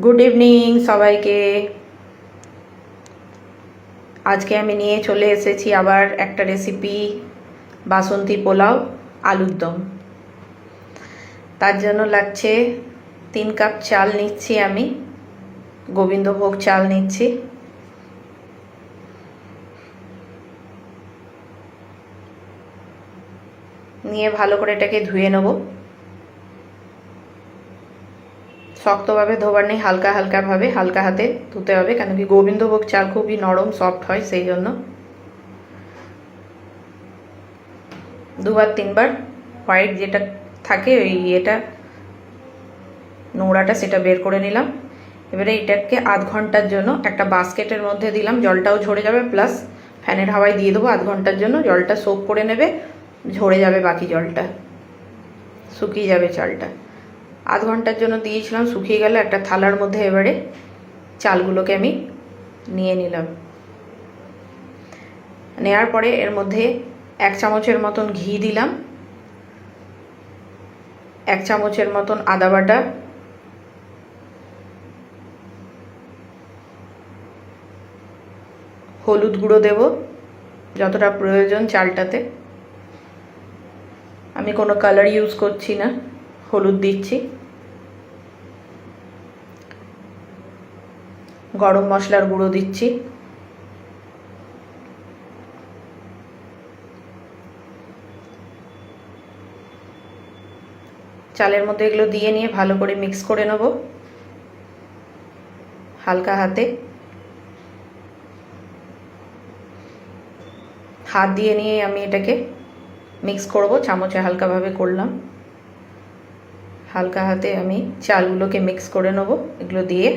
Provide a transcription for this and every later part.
Good evening সবাইকে। আজকে আমি নিয়ে চলে এসেছি আবার একটা রেসিপি, বাসন্তী পোলাও আলুর দম। তার জন্য লাগছে 3 কাপ চাল নিচ্ছি, আমি গোবিন্দভোগ চাল নিচ্ছি। নিয়ে ভালো করে এটাকে ধুয়ে নেব। শক্তভাবে ধোবার নেই, হালকা হালকাভাবে হালকা হাতে ধুতে হবে, কেন কি গোবিন্দভোগ চাল খুবই নরম সফট হয়, সেই জন্য 2-3 বার হোয়াইট যেটা থাকে ওই এটা নোংরাটা সেটা বের করে নিলাম। এবারে এটাকে আধ ঘন্টার জন্য একটা বাস্কেটের মধ্যে দিলাম, জলটাও ঝরে যাবে, প্লাস ফ্যানের হাওয়ায় দিয়ে দেবো আধ ঘন্টার জন্য। জলটা সোক করে নেবে, ঝরে যাবে বাকি জলটা, শুকিয়ে যাবে চালটা। আধ ঘন্টার জন্য দিয়েছিলাম, শুকিয়ে গেলে একটা থালার মধ্যে এবারে চালগুলোকে আমি নিয়ে নিলাম। নেওয়ার পরে এর মধ্যে 1 চামচের মতন ঘি দিলাম, 1 চামচের মতন আদা বাটা, হলুদ গুঁড়ো দেব যতটা প্রয়োজন চালটাতে। আমি কোনো কালার ইউজ করছি না, হলুদ দিচ্ছি। গরম মশলার গুঁড়ো দিচ্ছি, চালের মধ্যে এগুলো দিয়ে নিয়ে ভালো করে মিক্স করে নেব হালকা হাতে। হাত দিয়ে নিয়ে আমি এটাকে মিক্স করব, চামচে হালকাভাবে করলাম। হালকা হাতে আমি চালগুলোকে মিক্স করে নেব এগুলো দিয়ে।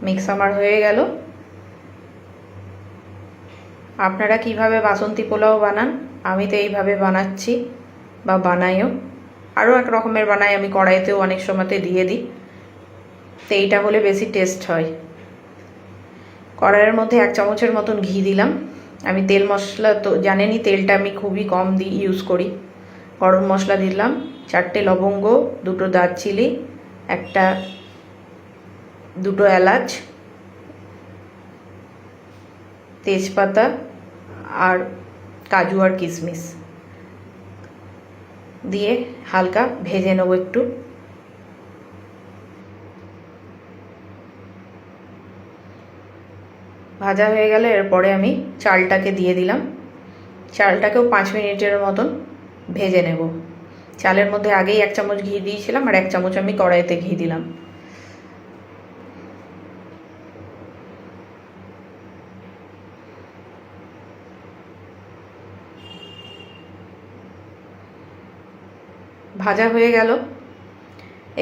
মিক্স আমার হয়ে গেল। আপনারা কিভাবে বাসন্তী পোলাও বানান? আমি তো এইভাবে বানাচ্ছি বা বানাইও। আরও এক রকমের বানাই, আমি কড়াইতেও অনেক সময়তে দিয়ে দিই, তো এইটা হলে বেশি টেস্ট হয়। কড়াইয়ের মধ্যে 1 চামচের মতন ঘি দিলাম। আমি তেল মশলা তো জানেনই, তেলটা আমি খুবই কম ইউজ করি। গরম মশলা দিলাম 4টে লবঙ্গ, 2টো দারচিনি, 2টো এলাচ, তেজপাতা আর কাজু আর কিশমিশ দিয়ে হালকা ভেজে নেব একটু। ভাজা হয়ে গেলে এরপরে আমি চালটাকে দিয়ে দিলাম। চালটাকেও 5 মিনিটের মতন ভেজে নেব। চালের মধ্যে আগেই 1 চামচ ঘি দিয়েছিলাম, আর 1 চামচ আমি কড়াইতে ঘি দিলাম। ভাজা হয়ে গেল।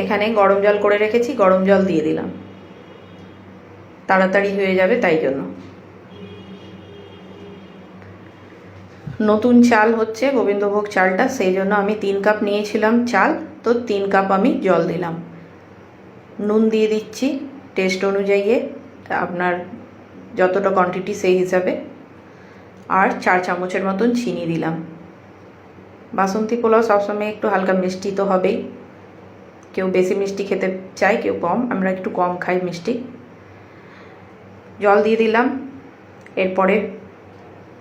এখানে গরম জল করে রেখেছি, গরম জল দিয়ে দিলাম, তাড়াতাড়ি হয়ে যাবে তাই জন্য। নতুন চাল হচ্ছে গোবিন্দভোগ চালটা, সেই জন্য আমি 3 কাপ নিয়েছিলাম চাল, তো 3 কাপ আমি জল দিলাম। নুন দিয়ে দিচ্ছি টেস্ট অনুযায়ী, আপনার যতটা কোয়ান্টিটি সেই হিসাবে, আর 4 চামচের মতন চিনি দিলাম। বাসন্তী পোলাও সবসময় একটু হালকা মিষ্টি তো হবেই, কেউ বেশি মিষ্টি খেতে চায়, কেউ কম, আমরা একটু কম খাই মিষ্টি। জল দিয়ে দিলাম। এরপরে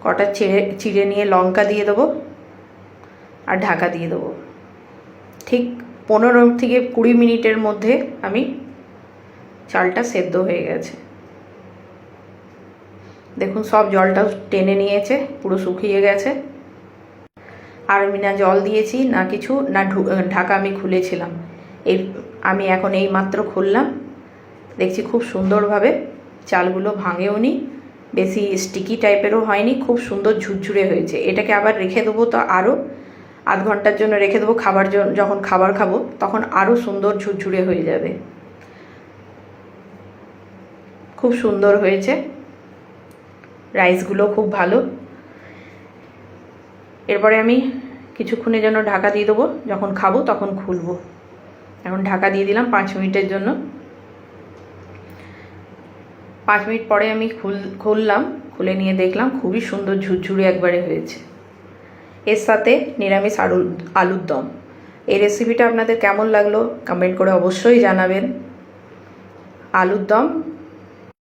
কটা চিড়ে নিয়ে লঙ্কা দিয়ে দেবো আর ঢাকা দিয়ে দেবো। ঠিক 15 থেকে 20 মিনিটের মধ্যে আমি চালটা সেদ্ধ হয়ে গেছে। দেখুন সব জলটাও টেনে নিয়েছে, পুরো শুকিয়ে গেছে। আর আমি না জল দিয়েছি না কিছু, না ঢাকা আমি খুলেছিলাম। আমি এখন এই মাত্র খুললাম, দেখছি খুব সুন্দরভাবে চালগুলো ভাঙেও নি, বেশি স্টিকি টাইপেরও হয়নি, খুব সুন্দর ঝুরঝুরে হয়েছে। এটাকে আবার রেখে দেবো, তো আরও আধ ঘন্টার জন্য রেখে দেবো। যখন খাবার খাবো তখন আরও সুন্দর ঝুরঝুরে হয়ে যাবে। খুব সুন্দর হয়েছে, রাইসগুলো খুব ভালো। এরপরে আমি কিছুক্ষণের জন্য ঢাকা দিয়ে দেবো, যখন খাবো তখন খুলবো। এখন ঢাকা দিয়ে দিলাম 5 মিনিটের জন্য। 5 মিনিট পরে আমি খুললাম, খুলে নিয়ে দেখলাম খুবই সুন্দর ঝুরঝুরে একবারে হয়েছে। এর সাথে নিরামিষ আলুর দম। এই রেসিপিটা আপনাদের কেমন লাগলো কমেন্ট করে অবশ্যই জানাবেন। আলুর দম